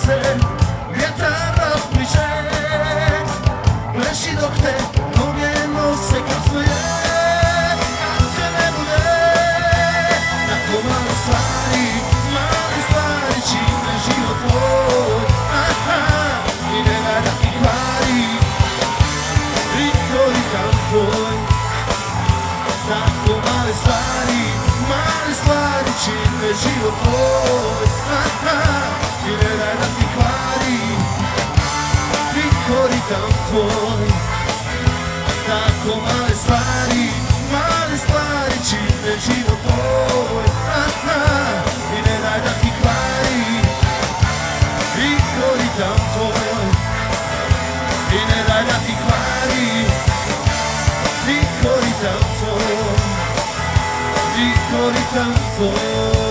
se vjetar raspliče, pleši dok te noge nose kasnije. Kad te ne bude, tako male stvari čine život tvoj. I ne daj da ti kvari ritam tvoj. Tako male stvari čine život tvoj. I ne daj da ti kvari ritam tvoj. Tako male stvari čine život tvoj. I ne daj da ti kvari ritam tvoj. I ne daj da ti kvari ritam tvoj. Ritam tvoj.